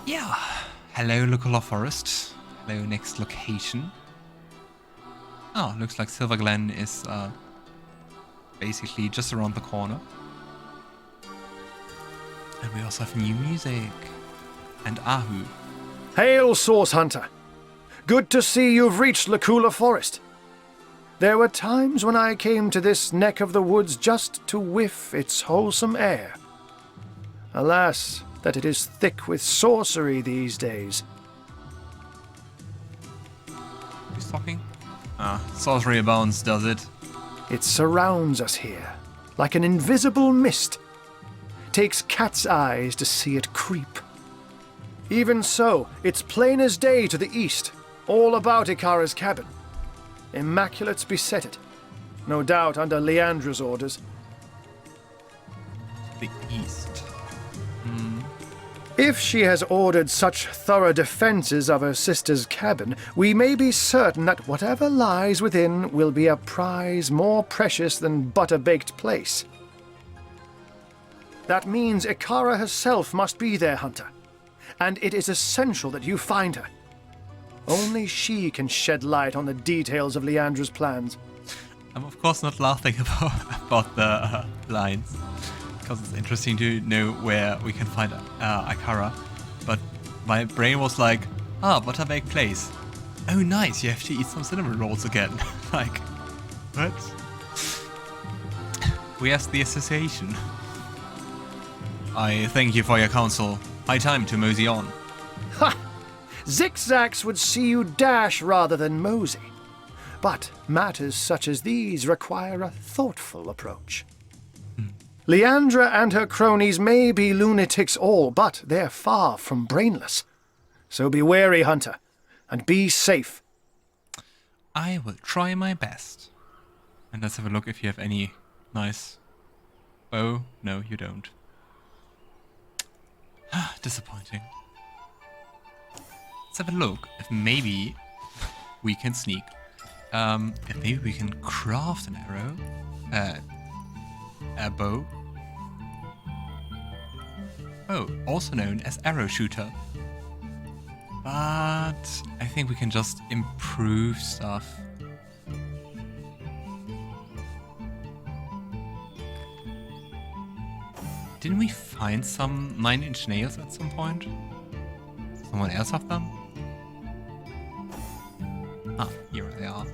Yeah. Hello, Luculla Forest. Hello, next location. Oh, looks like Silver Glen is basically just around the corner. And we also have new music. And Ahu. Hail, Source Hunter. Good to see you've reached Luculla Forest. There were times when I came to this neck of the woods just to whiff its wholesome air. Alas, that it is thick with sorcery these days. Who's talking? Sorcery abounds, does it? It surrounds us here, like an invisible mist. Takes cat's eyes to see it creep. Even so, it's plain as day to the east, all about Icara's cabin. Immaculates beset it, no doubt under Leandra's orders. The east. If she has ordered such thorough defences of her sister's cabin, we may be certain that whatever lies within will be a prize more precious than butter-baked plaice. That means Icara herself must be there, Hunter, and it is essential that you find her. Only she can shed light on the details of Leandra's plans. I'm of course not laughing about the lines, because it's interesting to know where we can find Icara, but my brain was like, Butterbake Place. Oh nice, you have to eat some cinnamon rolls again. Like, what? We asked the association. I thank you for your counsel. High time to mosey on. Ha! Zigzags would see you dash rather than mosey. But matters such as these require a thoughtful approach. Leandra and her cronies may be lunatics all, but they're far from brainless. So be wary, Hunter, and be safe. I will try my best. And let's have a look if you have any nice... Oh, no, you don't. Disappointing. Let's have a look if maybe we can sneak. If maybe we can craft an arrow. A bow. Oh, also known as arrow shooter. But I think we can just improve stuff. Didn't we find some 9-inch nails at some point? Someone else have them? Ah, here they are.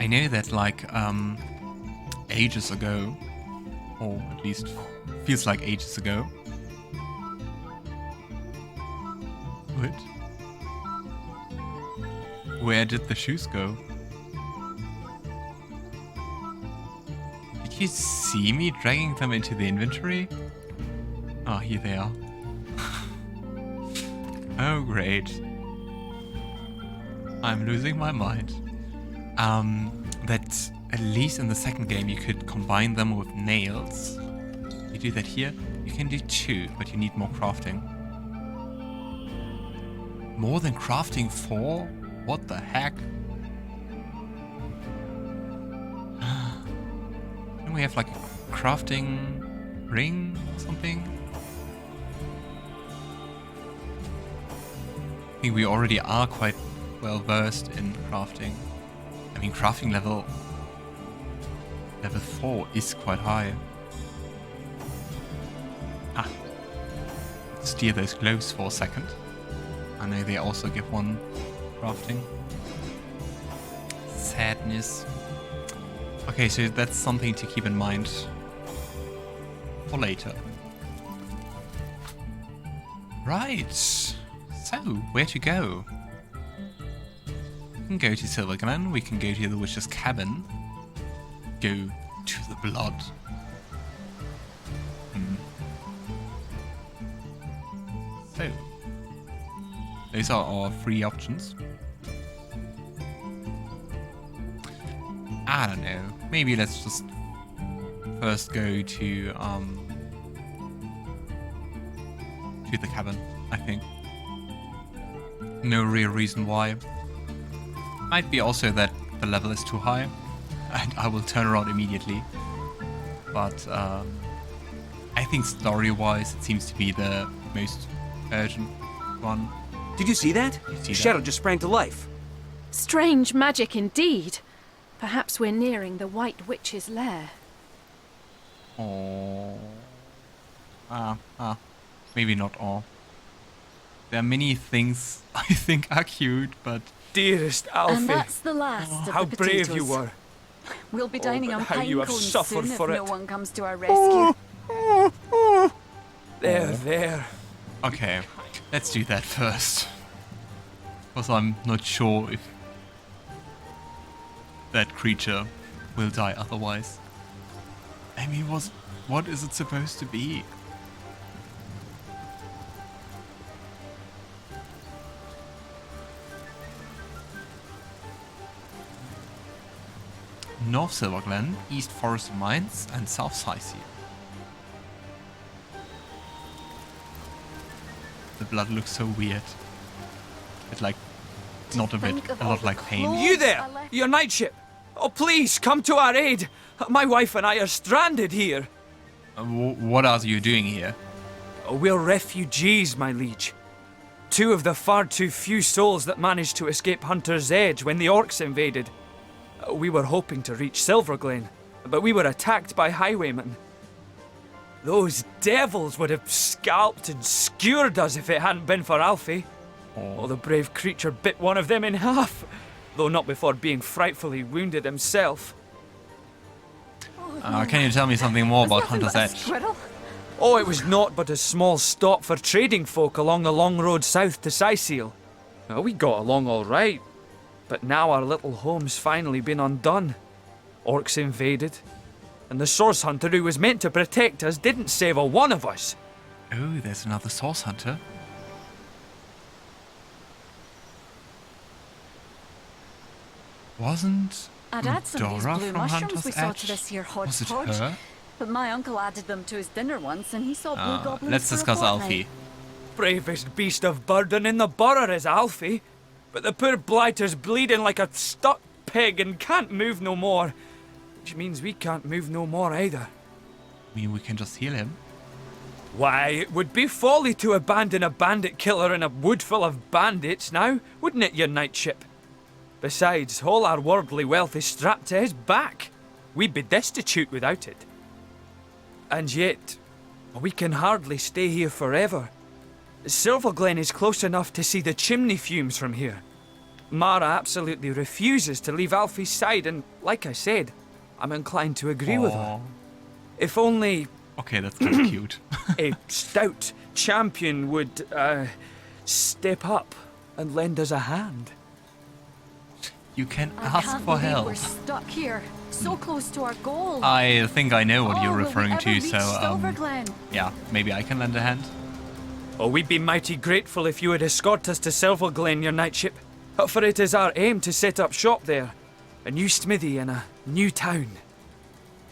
I know that like ages ago, or at least feels like ages ago. What? Where did the shoes go? Did you see me dragging them into the inventory? Ah, here they are. Oh, great. I'm losing my mind. That at least in the second game you could combine them with nails. You do that here. You can do 2, but you need more crafting. More than crafting 4? What the heck? Don't we have like a crafting ring or something? I think we already are quite well versed in crafting. I mean, crafting level 4 is quite high. Steer those gloves for a second. I know they also give 1 crafting. Sadness. Okay, so that's something to keep in mind for later. Right. So, where to go? We can go to Silver Glen, we can go to the Witch's Cabin. Go to the blood. So, those are our 3 options. I don't know. Maybe let's just first go to the cabin, I think. No real reason why. Might be also that the level is too high and I will turn around immediately. But I think story-wise it seems to be the most urgent one. Did you see that? see Shadow that? just sprang to life. Strange magic indeed. Perhaps we're nearing the White Witch's lair. Oh. Maybe not all. There are many things I think are cute, but Dearest Alfie, And that's the last of how the brave potatoes. you were. We'll be dining but on how pine you have cones suffered soon for if it. no one comes to our rescue. There. okay. Let's do that first. Because I'm not sure if that creature will die otherwise. I mean, what is it supposed to be? North Silverglen, East Forest Mines, and South Cyseal. The blood looks so weird. It's like, not a bit, Think of a all lot the like pain. clothes You there! I left- Your knightship! Oh, please, come to our aid! My wife and I are stranded here. What are you doing here? We're refugees, my liege. Two of the far too few souls that managed to escape Hunter's Edge when the orcs invaded. We were hoping to reach Silverglen, but we were attacked by highwaymen. Those devils would have scalped and skewered us if it hadn't been for Alfie. Oh, the brave creature bit one of them in half, though not before being frightfully wounded himself. Can you tell me something more about Nothing Hunter's but a Edge? squirrel. Oh, it was naught but a small stop for trading folk along the long road south to Cyseal. Well, we got along all right, but now our little home's finally been undone. Orcs invaded, and the source hunter who was meant to protect us didn't save a one of us. Oh, there's another source hunter. Wasn't I'd add some of these Madora blue from mushrooms Hunter's we saw Edge? to this here Was it hodgepodge. her? But my uncle added them to his dinner once, and he saw blue goblins Let's for a discuss fortnight. Alfie. Bravest beast of burden in the borough is Alfie, but the poor blighter's bleeding like a stuck pig and can't move no more. Which means we can't move no more either. I mean, we can just heal him. Why, it would be folly to abandon a bandit killer in a wood full of bandits now, wouldn't it, your knightship? Besides, all our worldly wealth is strapped to his back. We'd be destitute without it. And yet, we can hardly stay here forever. Silverglen is close enough to see the chimney fumes from here. Mara absolutely refuses to leave Alfie's side, and like I said, I'm inclined to agree with her. Aw. If only Okay, that's kind of cute. a stout champion would, step up and lend us a hand. You can I ask can't for believe help. we're stuck here, so close to our goal. I think I know what Oh, you're will we referring ever to, reach so Silverglen? yeah, maybe I can lend a hand. Oh, we'd be mighty grateful if you would escort us to Silverglen, your knightship. For it is our aim to set up shop there. A new smithy in a new town.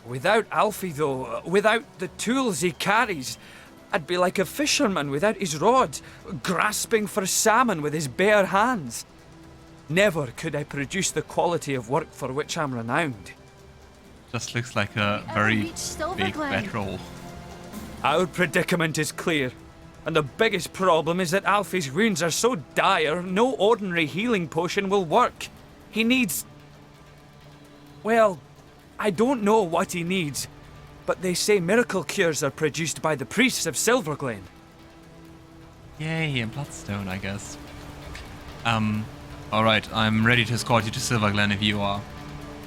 Without Alfie, though, without the tools he carries, I'd be like a fisherman without his rod, grasping for salmon with his bare hands. Never could I produce the quality of work for which I'm renowned. Just looks like a ever very reach big Silverglen? bedroll. Our predicament is clear, and the biggest problem is that Alfie's wounds are so dire, no ordinary healing potion will work. He needs... Well, I don't know what he needs, but they say miracle cures are produced by the priests of Silverglen. Yay, and Bloodstone, I guess. Alright, I'm ready to escort you to Silverglen if you are.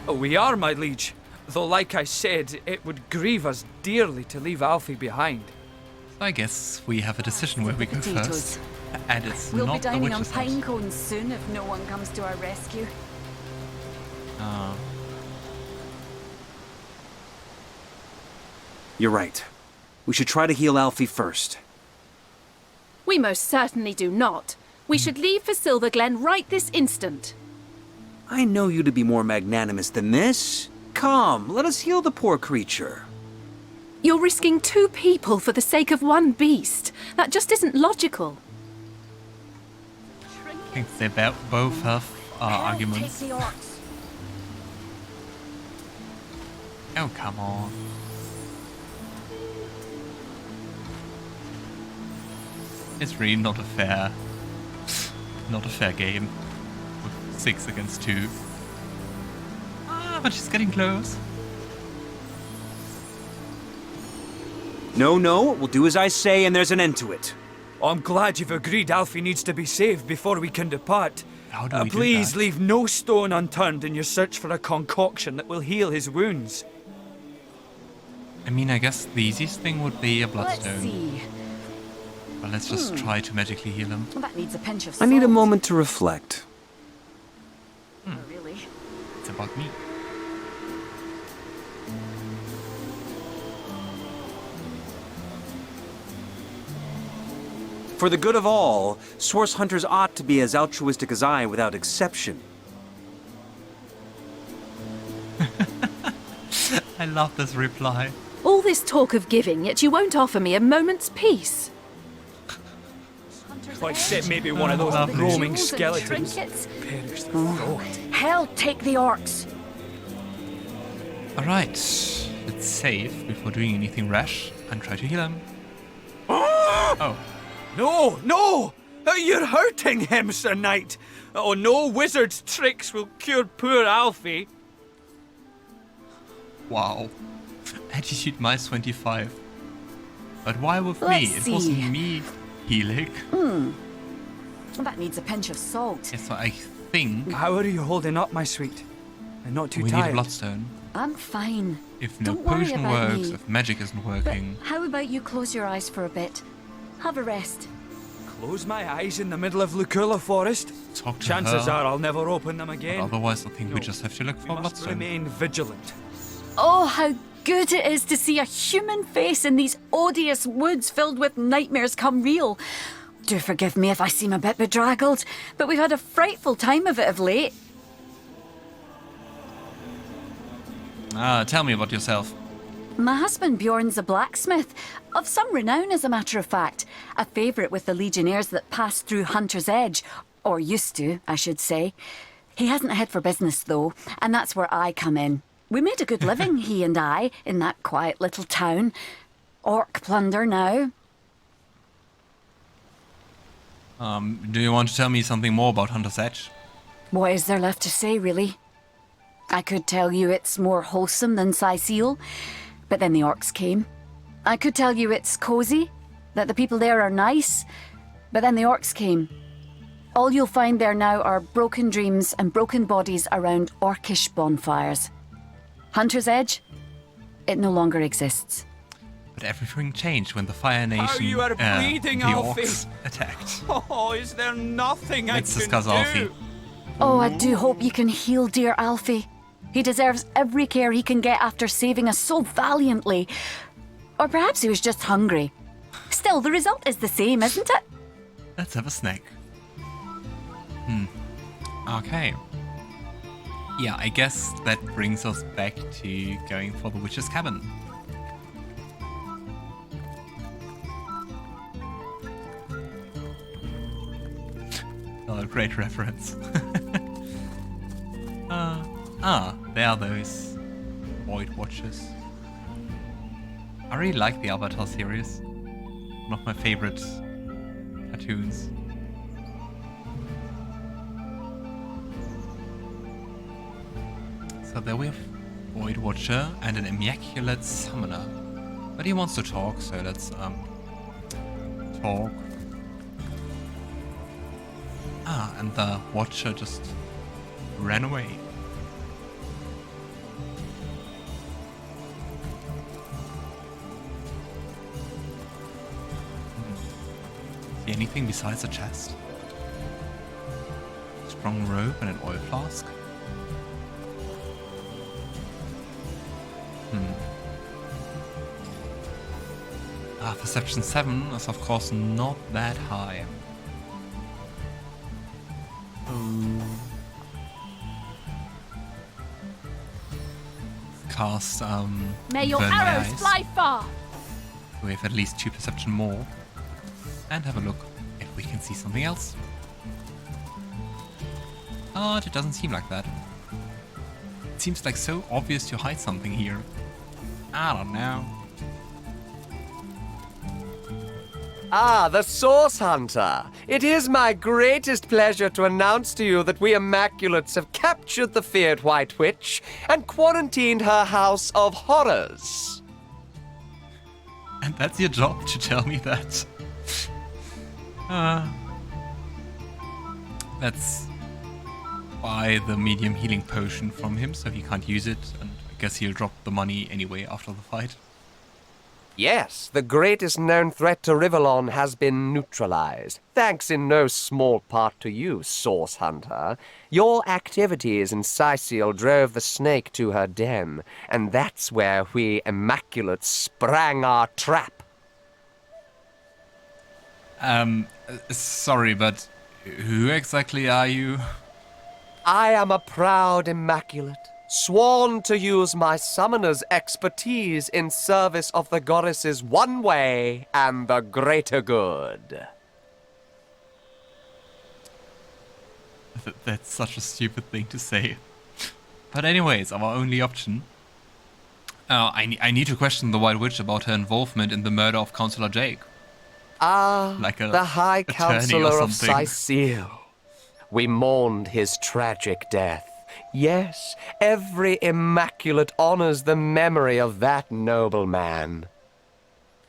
Oh, we are, my liege, though like I said, it would grieve us dearly to leave Alfie behind. So I guess we have a decision where we go Potatoes. first. And it's We'll be not the dining on witch's pine house. cones soon if no one comes to our rescue. You're right. We should try to heal Alfie first. We most certainly do not. We should leave for Silverglen right this instant. I know you to be more magnanimous than this. Come, let us heal the poor creature. You're risking 2 people for the sake of 1 beast. That just isn't logical. I think they both have arguments. Take the orcs. Oh, come on. It's really not a fair game with 6 against 2. Ah, but she's getting close. No, we'll do as I say and there's an end to it. I'm glad you've agreed Alfie needs to be saved before we can depart. How do we do Please that? leave no stone unturned in your search for a concoction that will heal his wounds. I mean, I guess the easiest thing would be a Let's bloodstone. see. But let's just try to magically heal him. That needs a pinch of I salt. need a moment to reflect. Really? It's about me. For the good of all, source hunters ought to be as altruistic as I without exception. I love this reply. All this talk of giving, yet you won't offer me a moment's peace. Like except maybe one of those Lovely. roaming Jewels and skeletons. trinkets. Perish the thought. Hell, take the orcs. Alright, let's save before doing anything rash and try to heal him. Oh, No! You're hurting him, Sir Knight! Oh, no wizard's tricks will cure poor Alfie. wow. Attitude minus 25. But why with me? Let's It wasn't see. me healing. That needs a pinch of salt. Yes, so I think How are you holding up, my sweet? And not too we need a tired? bloodstone. I'm fine. If no Don't worry potion about works, me. if magic isn't But working. how about you close your eyes for a bit? Have a rest. Close my eyes in the middle of Luculla Forest? Talk to Chances her. are I'll never open them But again. otherwise, I think we No, just have to look We for a must bloodstone. remain vigilant. Oh, how good it is to see a human face in these odious woods filled with nightmares come real. Do forgive me if I seem a bit bedraggled, but we've had a frightful time of it of late. Tell me about yourself. My husband Bjorn's a blacksmith, of some renown as a matter of fact. A favourite with the legionnaires that passed through Hunter's Edge. Or used to, I should say. He hasn't a head for business though, and that's where I come in. We made a good living, he and I, in that quiet little town. Orc plunder now. Do you want to tell me something more about Hunter's Edge? What is there left to say, really? I could tell you it's more wholesome than Cyseal, but then the orcs came. I could tell you it's cosy, that the people there are nice, but then the orcs came. All you'll find there now are broken dreams and broken bodies around orcish bonfires. Hunter's Edge? It no longer exists. But everything changed when the Fire Nation, you are bleeding, the Alfie. orcs, attacked. Oh, is there nothing Let's I discuss can do? Alfie. Oh, I do hope you can heal dear Alfie. He deserves every care he can get after saving us so valiantly. Or perhaps he was just hungry. Still, the result is the same, isn't it? Let's have a snack. Okay. Yeah, I guess that brings us back to going for the witch's cabin. Oh, great reference. There are those Void Watchers. I really like the Avatar series. One of my favorite cartoons. So there we have Void Watcher and an Immaculate Summoner. But he wants to talk, so let's talk. And the Watcher just ran away. See anything besides a chest? Strong rope and an oil flask? Perception 7 is of course not that high. Cast May your Burn My arrows Eyes. fly far! We have at least 2 perception more. And have a look if we can see something else. It doesn't seem like that. It seems like so obvious to hide something here. I don't know. Ah, the Source Hunter. It is my greatest pleasure to announce to you that we Immaculates have captured the feared White Witch and quarantined her house of horrors. And that's your job to tell me that. Let's buy the medium healing potion from him so he can't use it, and I guess he'll drop the money anyway after the fight. Yes, the greatest known threat to Rivellon has been neutralized, thanks in no small part to you, Source Hunter. Your activities in Cyseal drove the snake to her den, and that's where we Immaculates sprang our trap. Sorry, but who exactly are you? I am a proud Immaculate, sworn to use my summoner's expertise in service of the goddess's one way and the greater good. That's such a stupid thing to say. But anyways, our only option. I need to question the White Witch about her involvement in the murder of Councillor Jake. Like The High Counselor of something. Cyseal. We mourned his tragic death. Yes, every Immaculate honors the memory of that noble man.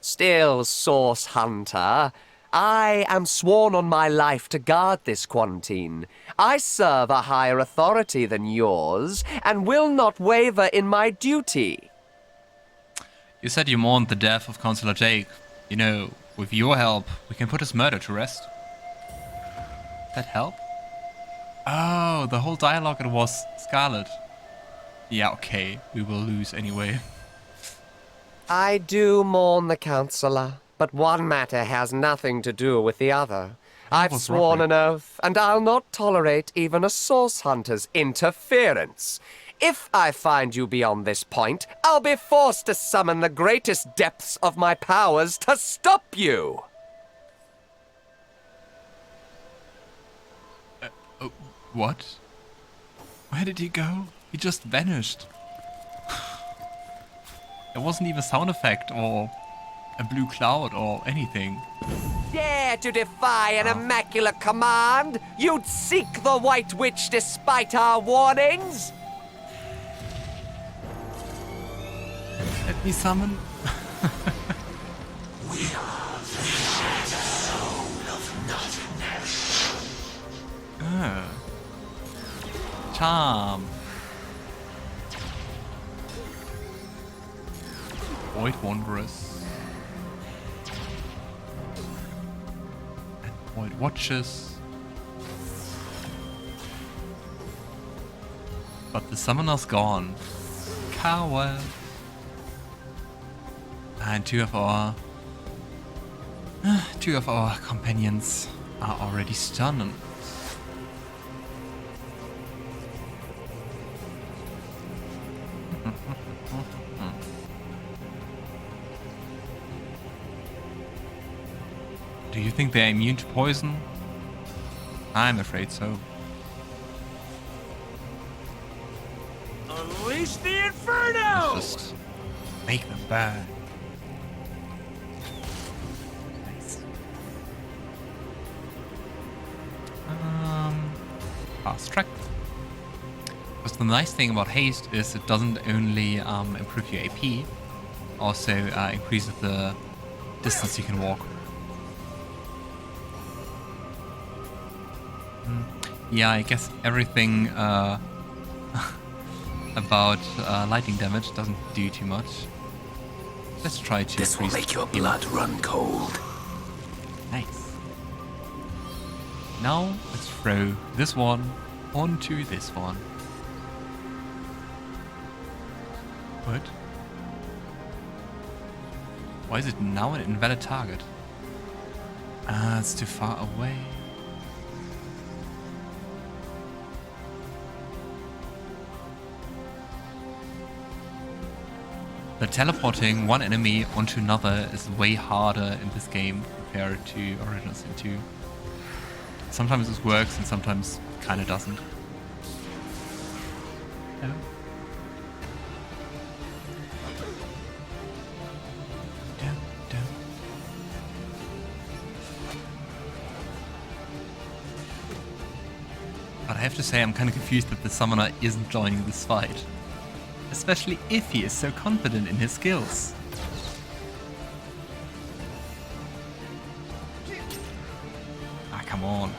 Still, Source Hunter, I am sworn on my life to guard this quarantine. I serve a higher authority than yours, and will not waver in my duty. You said you mourned the death of Councillor Jake. You know, with your help, we can put his murder to rest. That help? Oh, the whole dialogue, it was Scarlett. Yeah, okay, we will lose anyway. I do mourn the Counselor, but one matter has nothing to do with the other. I've was sworn Roderick. an oath, and I'll not tolerate even a Source Hunter's interference. If I find you beyond this point, I'll be forced to summon the greatest depths of my powers to stop you! What? Where did he go? He just vanished. There wasn't even a sound effect or a blue cloud or anything. Dare to defy an immaculate command? You'd seek the White Witch despite our warnings? Let me summon. Charm. Void Wanderers. And Void Watches. But the summoner's gone. Coward. And two of our companions are already stunned. Do you think they're immune to poison? I'm afraid so. Unleash the Inferno! Let's just make them burn. Nice. Fast track. Because the nice thing about haste is it doesn't only improve your AP, also increases the distance you can walk. Yeah, I guess everything about lightning damage doesn't do too much. Let's try to This will increase make your healing. blood run cold. Nice. Now let's throw this one onto this one. What? Why is it now an invalid target? It's too far away. The teleporting one enemy onto another is way harder in this game compared to Original Sin 2. Sometimes this works and sometimes kinda doesn't. Hello? Dun, dun. I have to say I'm kind of confused that the summoner isn't joining this fight. Especially if he is so confident in his skills. Ah, come on.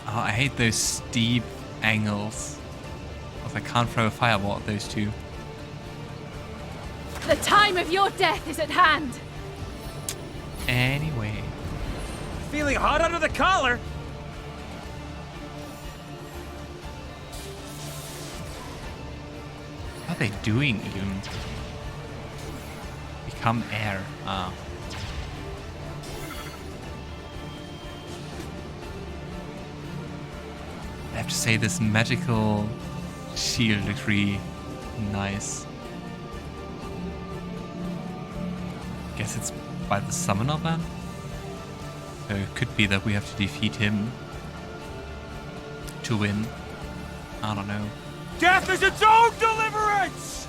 Oh, I hate those steep angles. I can't throw a fireball at those two. The time of your death is at hand. Anyway. Feeling hot under the collar? What are they doing even? Become air. Ah. I have to say this magical shield looks really nice. Guess it's by the summoner then? So it could be that we have to defeat him to win. I don't know. Death is its own deliverance!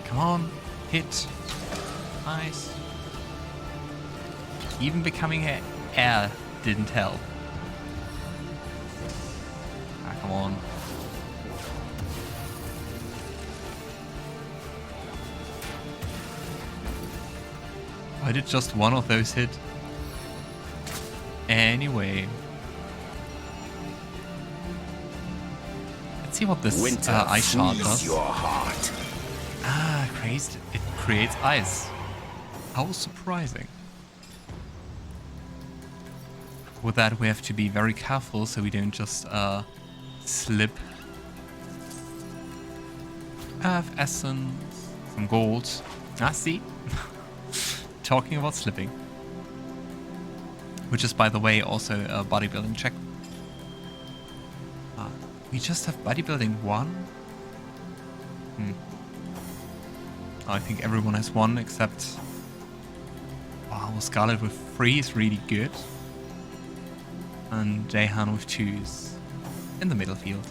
Come on, hit. Nice. Even becoming air didn't help. Ah, come on. Why did just one of those hit? Anyway. Let's see what this ice shard does. Your heart. Ah, it creates ice. How surprising. With that, we have to be very careful so we don't just slip. I have essence, some gold. Ah, see? Talking about slipping. Which is, by the way, also a bodybuilding check. We just have bodybuilding 1? I think everyone has 1 except... Wow, Scarlett with 3 is really good. And Jahan with 2s in the middle field.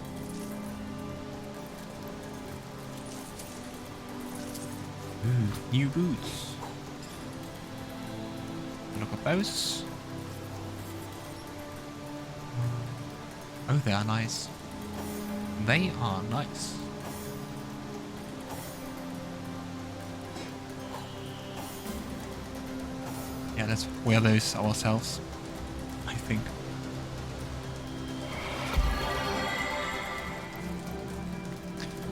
Ooh, new boots. Look at those. Oh, they are nice. They are nice. Yeah, let's wear those ourselves, I think.